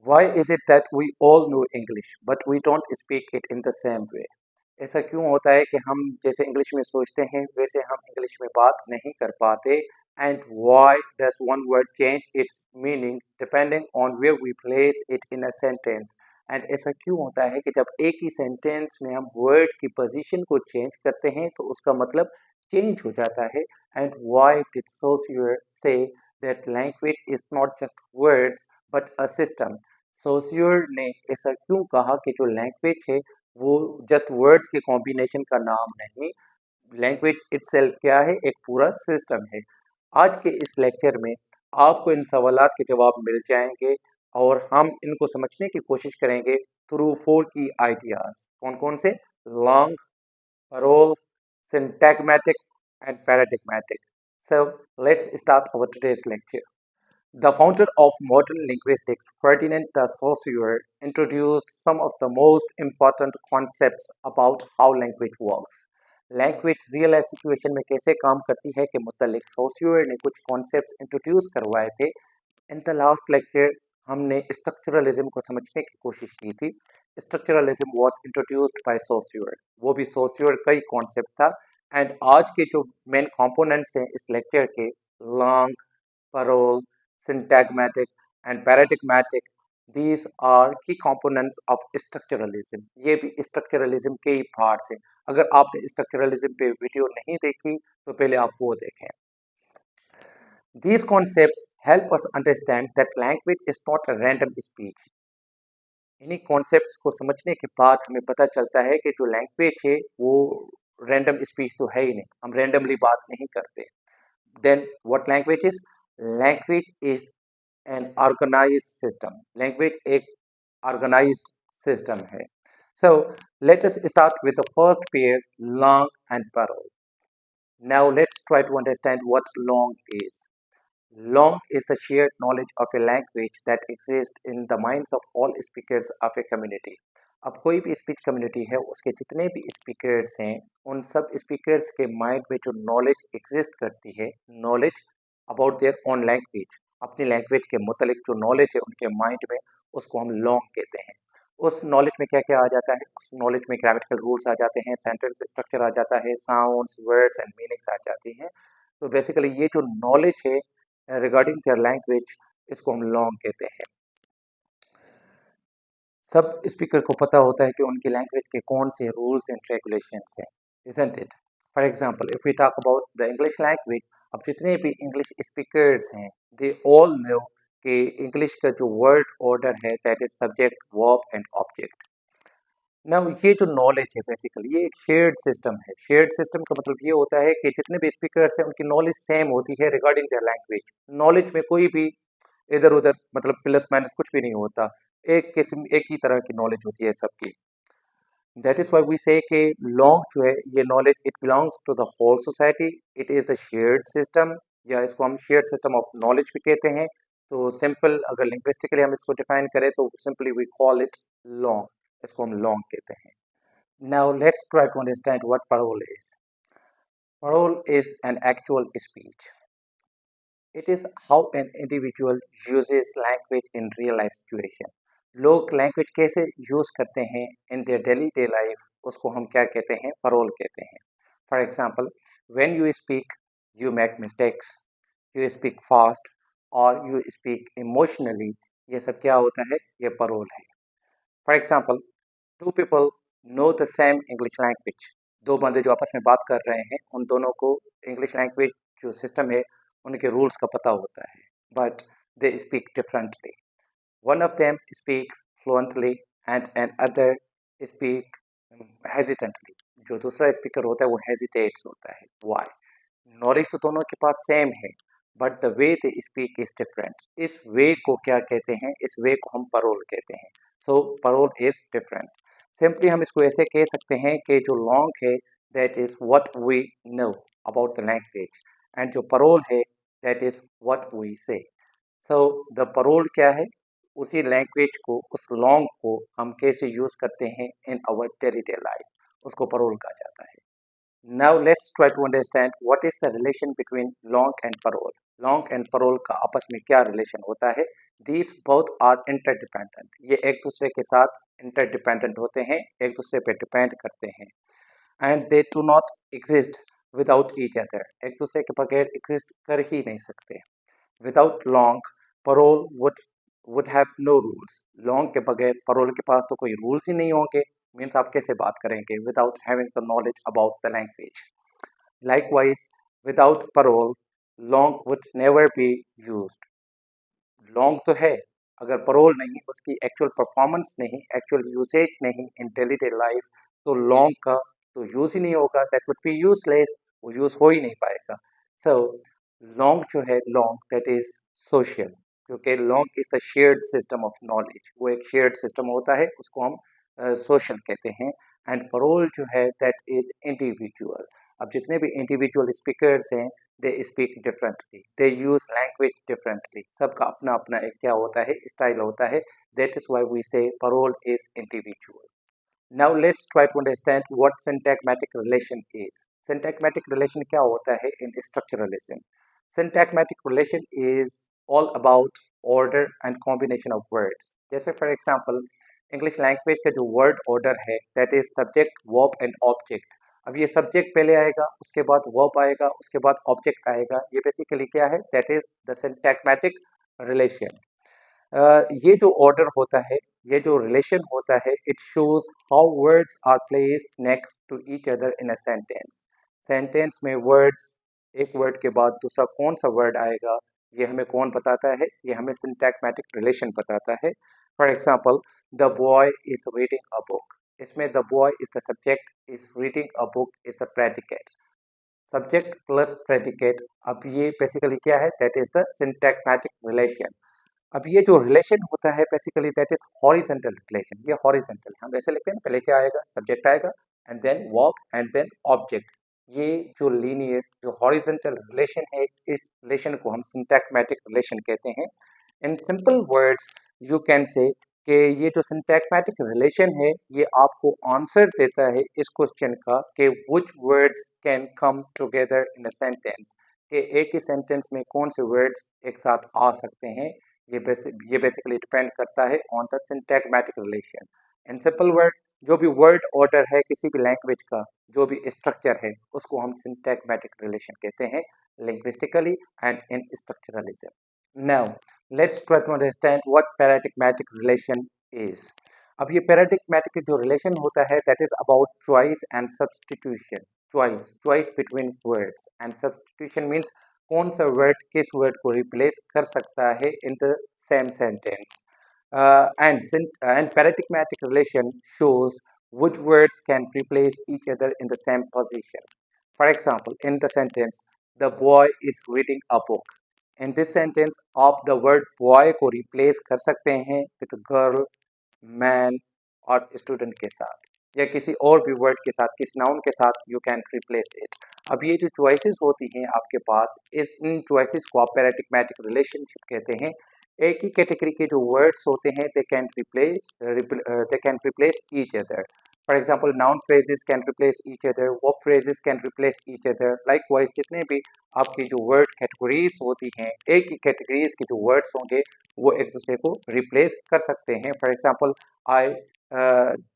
Why is it that we all know English but we don't speak it in the same way? ऐसा क्यों होता है कि हम जैसे इंग्लिश में सोचते हैं वैसे हम इंग्लिश में बात नहीं कर पाते? And why does one word change its meaning depending on where we place it in a sentence? And ऐसा क्यों होता है कि जब एक ही सेंटेंस में हम वर्ड की पोजीशन को चेंज करते हैं तो उसका मतलब चेंज हो जाता है? And why did Saussure say that language is not just words but a system? Saussure ने ऐसा क्यों कहा कि जो लैंग्वेज है वो जस्ट वर्ड्स के कॉम्बिनेशन का नाम नहीं, लैंग्वेज इटसेल्फ क्या है, एक पूरा सिस्टम है। आज के इस लेक्चर में आपको इन सवालात के जवाब मिल जाएंगे और हम इनको समझने की कोशिश करेंगे थ्रू 4 की आइडियाज। कौन कौन से? Long, parole, syntagmatic and paradigmatic. So let's start our today's lecture. The founder of modern linguistics, Ferdinand de Saussure, introduced some of the most important concepts about how language works. Language real life situation में कैसे काम करती है के मुतालिक सोसियर ने कुछ concepts introduce करवाए थे। इन द लास्ट लेक्चर हमने स्ट्रक्चरलिज्म को समझने की कोशिश की थी। स्ट्रक्चरलिज्म वाज इंट्रोड्यूस्ड बाय सोसियर, वो भी सोसियर का ही कॉन्सेप्ट था। एंड आज के जो मेन कंपोनेंट्स हैं इस लेक्चर के, long, parole, syntagmatic and paradigmatic, these are key components of structuralism. ये भी structuralism के ही पार्ट्स हैं। अगर आपने structuralism पे वीडियो नहीं देखी तो पहले आप वो देखें। These concepts help us understand that language is not a random speech. इन्हीं कॉन्सेप्ट्स को समझने के बाद हमें पता चलता है कि जो लैंग्वेज है वो रैंडम स्पीच तो है ही नहीं, हम रैंडमली बात नहीं करते। Then what language is? Language is an organized system. Language एक organized system है. So let us start with the first pair, long and parole. Now let's try to understand what long is. Long is the shared knowledge of a language that exists in the minds of all speakers of a community. अब कोई भी speech community है उसके जितने भी speakers हैं उन सब स्पीकर्स के माइंड में जो नॉलेज एग्जिस्ट करती है, knowledge about their own language, अपनी लैंग्वेज के मुतालिक जो नॉलेज है उनके माइंड में, उसको हम लॉन्ग कहते हैं। उस नॉलेज में क्या क्या आ जाता है? उस नॉलेज में ग्रामेटिकल रूल्स आ जाते हैं, सेंटेंस स्ट्रक्चर आ जाता है, साउंड्स, वर्ड्स एंड मीनिंग्स आ जाती हैं। तो बेसिकली ये जो नॉलेज है रिगार्डिंग देयर लैंग्वेज, इसको हम लॉन्ग कहते हैं। सब स्पीकर को पता होता है कि उनकी लैंग्वेज के कौन से रूल्स एंड रेगुलेशंस हैं, isn't it? For example if we talk about the English language, अब जितने भी इंग्लिश स्पीकर्स हैं दे ऑल नो कि इंग्लिश का जो वर्ड ऑर्डर है that is subject, verb and object. Now ये जो नॉलेज है बेसिकली ये एक शेयर्ड सिस्टम है। शेयर्ड सिस्टम का मतलब ये होता है कि जितने भी स्पीकर्स हैं उनकी नॉलेज सेम होती है रिगार्डिंग देयर लैंग्वेज। नॉलेज में कोई भी इधर उधर मतलब प्लस माइनस कुछ भी नहीं होता, एक किस्म एक ही तरह की नॉलेज होती है सबकी। दैट इज वाई वी से कि लॉन्ग जो है ये knowledge it belongs to the whole society, it is the shared system, या इसको हम शेयर्ड सिस्टम ऑफ नॉलेज भी कहते हैं। तो सिंपल अगर लिंग्विस्टिकली हम इसको डिफाइन करें तो simply we call it langue, इसको हम लॉन्ग कहते हैं। Now let's try to understand what parole is. Parole is an actual speech. It is how an individual uses language in real life situation. लोग language कैसे use करते हैं in their daily day life, उसको हम क्या कहते हैं? Parole कहते हैं। For example when you speak you make mistakes, you speak fast और यू स्पीक इमोशनली, ये सब क्या होता है? ये परोल है। For example two people know the same English language, दो बंदे जो आपस में बात कर रहे हैं उन दोनों को इंग्लिश लैंग्वेज जो सिस्टम है उनके रूल्स का पता होता है, but they speak differently. One of them speaks fluently and another speak hesitantly. जो दूसरा स्पीकर होता है वो हेजिटेट्स होता है। वाई? नॉलेज तो दोनों के पास सेम है but the way they speak is different. इस वे को क्या कहते हैं? इस वे को हम परोल कहते हैं। सो परोल इज डिफरेंट। सिंपली हम इसको ऐसे कह सकते हैं कि जो लॉन्ग है that is what we know about the language and जो परोल है that is what we say. So the parole क्या है? उसी लैंग्वेज को, उस लॉन्ग को हम कैसे यूज करते हैं in our daily day life, उसको परोल कहा जाता है। Now let's try to understand what is the relation between langue and parole. Langue and parole का आपस में क्या रिलेशन होता है, These both are interdependent. ये एक दूसरे के साथ interdependent होते हैं, एक दूसरे पे डिपेंड करते हैं. And they do not exist without each other. एक दूसरे के बगैर exist कर ही नहीं सकते. Without long, parole would have no rules. Long के बगैर parole के पास तो कोई rules ही नहीं होंगे. Means आप कैसे बात करेंगे without having the knowledge about the language. Likewise, without parole, long would never be used. Long तो है, अगर परोल नहीं, उसकी एक्चुअल परफॉर्मेंस नहीं, एक्चुअल यूसेज नहीं इन डेली डे लाइफ, तो लॉन्ग का तो यूज ही नहीं होगा. दैट वुड बी यूजलेस, वो यूज हो ही नहीं पाएगा. सो लॉन्ग जो है, लॉन्ग दैट इज सोशल, क्योंकि long is the shared system of knowledge. वो एक शेयर्ड सिस्टम होता है, उसको हम सोशल कहते हैं. एंड परोल जो है दैट इज इंडिविजुअल. अब जितने भी इंडिविजुअल स्पीकर्स हैं, they speak differently, they use language differently. सबका अपना अपना एक क्या होता है, स्टाइल होता है. That is why we say parole is individual. Now let's try to understand what syntagmatic relation is. Syntagmatic relation क्या होता है in structuralism? Syntagmatic relation is all about order and combination of words. जैसे for example English language का जो word order है, that is subject, verb and object. अब ये subject पहले आएगा, उसके बाद वर्ब आएगा, उसके बाद ऑब्जेक्ट आएगा. ये बेसिकली क्या है, that is the syntagmatic relation. ये जो ऑर्डर होता है, ये जो रिलेशन होता है, it shows how words are placed next to each other in a sentence. Sentence में वर्ड्स, एक वर्ड के बाद दूसरा कौन सा वर्ड आएगा, ये हमें कौन बताता है, ये हमें सिंटैग्मेटिक रिलेशन बताता है. For example, the boy is reading a book. इसमें the boy is the subject, is reading a book is the predicate. Subject plus predicate. अब ये बेसिकली क्या है, that is the syntagmatic relation. अब ये जो रिलेशन होता है basically that is horizontal relation. ये हॉरिजॉन्टल, हम ऐसे लिखते हैं, पहले क्या आएगा, सब्जेक्ट आएगा and then verb and then object. ये जो लीनियर जो हॉरिजॉन्टल रिलेशन है, इस रिलेशन को हम सिंटैग्मेटिक रिलेशन कहते हैं. इन simple words you can say कि ये जो सिंटैग्मेटिक रिलेशन है, ये आपको आंसर देता है इस क्वेश्चन का कि which words can come together in a sentence, कि एक ही सेंटेंस में कौन से वर्ड्स एक साथ आ सकते हैं. ये बेसिकली डिपेंड करता है on the syntagmatic relation. In simple word, जो भी वर्ड ऑर्डर है किसी भी लैंग्वेज का, जो भी स्ट्रक्चर है, उसको हम सिंटैग्मेटिक रिलेशन कहते हैं, linguistically and in structuralism. Now, let's try to understand what paradigmatic relation is. अब ये paradigmatic जो relation होता है, that is about choice and substitution. choice between words, and substitution means कौन सा word किस word को replace कर सकता है in the same sentence. And paradigmatic relation shows which words can replace each other in the same position. For example, in the sentence, the boy is reading a book. In this sentence आप the word boy को replace कर सकते हैं with girl, man और student के साथ, या किसी और भी वर्ड के साथ, किसी नाउन के साथ यू कैन रिप्लेस इट. अब ये जो चॉइसेस होती हैं आपके पास, इन चॉइसेस को आप पैराडिग्मेटिक रिलेशनशिप कहते हैं. एक ही कैटेगरी के जो वर्ड्स होते हैं they can replace each other. For example, noun phrases can replace each other, verb phrases can replace each other. Likewise, जितने भी आपकी जो वर्ड कैटेगरीज होती हैं, एक ही कैटेगरीज के जो वर्ड्स होंगे वो एक दूसरे को रिप्लेस कर सकते हैं. For example, I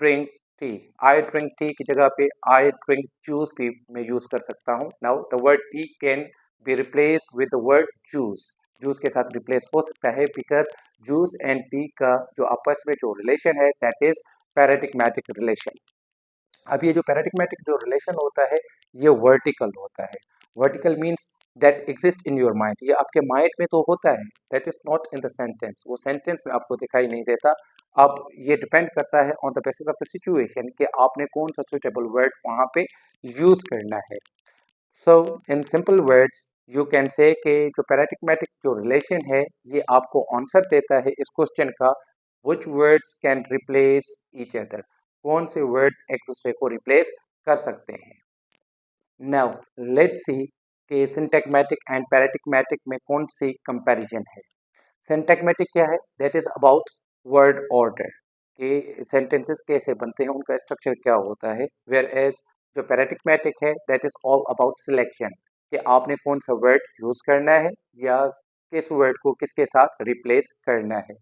drink tea. I drink tea की जगह पे आई ड्रिंक जूस भी मैं यूज़ कर सकता हूँ. Now the word T can be replaced with the word juice. Juice के साथ रिप्लेस हो सकता है बिकॉज जूस एंड टी का जो आपस में जो रिलेशन है दैट इज पैराडिग्मेटिक रिलेशन. अब ये जो पैराडिग्मेटिक जो रिलेशन होता है ये वर्टिकल होता है. Vertical means that exist in your mind. ये आपके माइंड में तो होता है, that is not in the sentence. वो सेंटेंस में आपको दिखाई नहीं देता. अब ये डिपेंड करता है on the basis of the situation कि आपने कौन सा सुटेबल वर्ड वहाँ पे यूज करना है. So in simple words you can say कि जो पैराडिग्मेटिक जो रिलेशन है ये आपको आंसर देता है इस क्वेश्चन का, which words can replace each other. कौन से वर्ड्स एक दूसरे को रिप्लेस कर सकते हैं. नाउ लेट्स सी कि सिंटैग्मेटिक एंड पैराडिग्मेटिक में कौन सी कंपैरिजन है. सिंटैग्मेटिक क्या है, that is about word order, कि सेंटेंसेस कैसे बनते हैं, उनका स्ट्रक्चर क्या होता है. वेयर एज जो पैराडिग्मेटिक है that is all about selection, कि आपने कौन सा वर्ड यूज करना है या किस वर्ड को किसके साथ रिप्लेस करना है।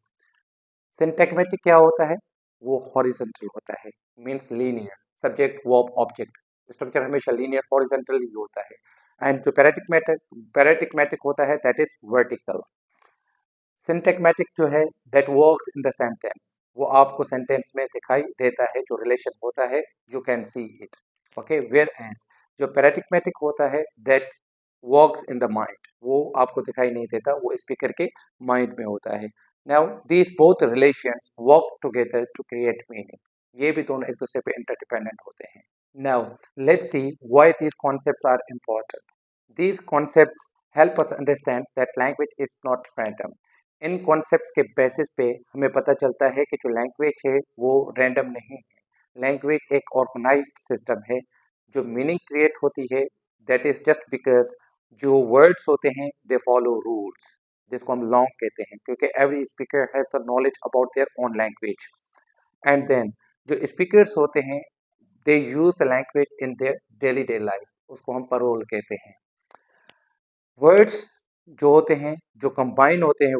सिंटैगमेटिक क्या होता है? वो हॉरिजॉन्टल होता है, means linear, subject verb object, structure हमेशा लीनियर हॉरिजॉन्टल ही होता है। एंड जो पैराटिकमेटिक होता है दैट इज वर्टिकल। सिंटैगमेटिक जो है that works in the sentence, वो आपको सेंटेंस में दिखाई देता है, जो रिलेशन होता है you can see it, okay. Whereas जो पैराटिकमेटिक होता है that works in the mind, वो आपको दिखाई नहीं देता, वो स्पीकर के माइंड में होता है। Now these both relations work together to create meaning, ये भी दोनों एक दूसरे पे इंटरडिपेंडेंट होते हैं। Now let's see why these concepts are important. These concepts help us understand that language is not random. In concepts के बेसिस पे हमें पता चलता है कि जो लैंग्वेज है वो रैंडम नहीं है। लैंग्वेज एक ऑर्गेनाइज्ड सिस्टम है। जो मीनिंग क्रिएट होती है दैट इज जस्ट बिकॉज जो वर्ड्स होते हैं दे फॉलो रूल्स, जिसको हम लॉन्ग कहते हैं, क्योंकि every speaker has the knowledge about their own language. And then जो स्पीकर्स होते हैं they use the language in their daily day life, उसको हम परोल कहते हैं। वर्ड्स जो होते हैं, जो कंबाइन होते हैं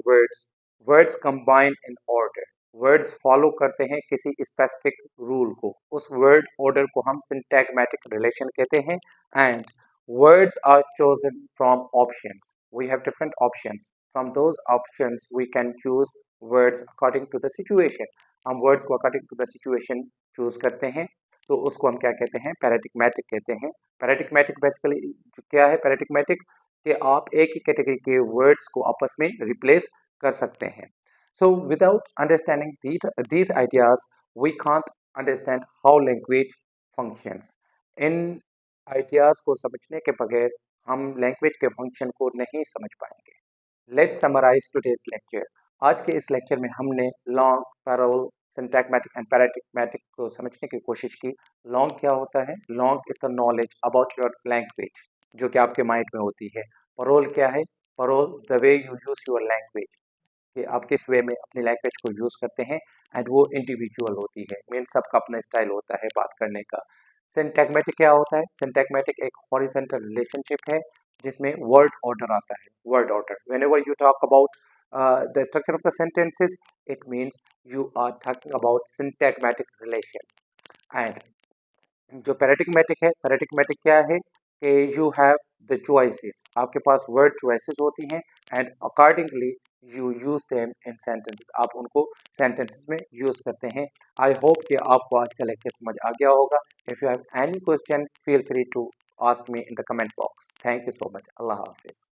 words combine in order, words follow करते हैं किसी स्पेसिफिक रूल को, उस वर्ड ऑर्डर को हम सिंटैगमेटिक रिलेशन कहते हैं। And words are chosen from options, we have different options, from those options we can choose words according to the situation. हम वर्ड्स को according to the situation choose करते हैं, तो उसको हम क्या कहते हैं? पैराटिगमेटिक कहते हैं। पैराटिगमेटिक बेसिकली क्या है? पैराटिगमेटिक कि आप एक ही कैटेगरी के वर्ड्स को आपस में रिप्लेस कर सकते हैं। So without understanding these ideas we can't understand how language functions. In ideas को समझने के बगैर हम लैंग्वेज के फंक्शन को नहीं समझ पाएंगे। Let's summarize today's lecture. आज के इस लेक्चर में हमने langue, parole, syntagmatic and paradigmatic को समझने की कोशिश की। लॉन्ग क्या होता है? Langue is the knowledge about your language, जो कि आपके माइंड में होती है। परोल क्या है? Parole the way you use your language, कि आप किस वे में अपनी लैंग्वेज को यूज करते हैं। एंड वो इंडिविजुअल होती है, मीन सबका अपना स्टाइल होता है बात करने का। सिंटैगमेटिक क्या होता है? सिंटैगमेटिक एक हॉरिजॉन्टल रिलेशनशिप है जिसमें वर्ड ऑर्डर आता है। Word order, whenever you talk about the structure of the sentences, it means you are talking about syntagmatic relation. And जो पैराटिगमेटिक है, पैराटिगमेटिक क्या है कि यू हैव द चॉइसेस, आपके पास वर्ड चॉइसेस होती हैं and accordingly you use them in sentences, आप उनको सेंटेंसेस में यूज करते हैं। आई होप कि आपको आज का लेक्चर समझ आ गया होगा। If you have any question feel free to ask me in the comment box. Thank you so much. अल्लाह हाफिज।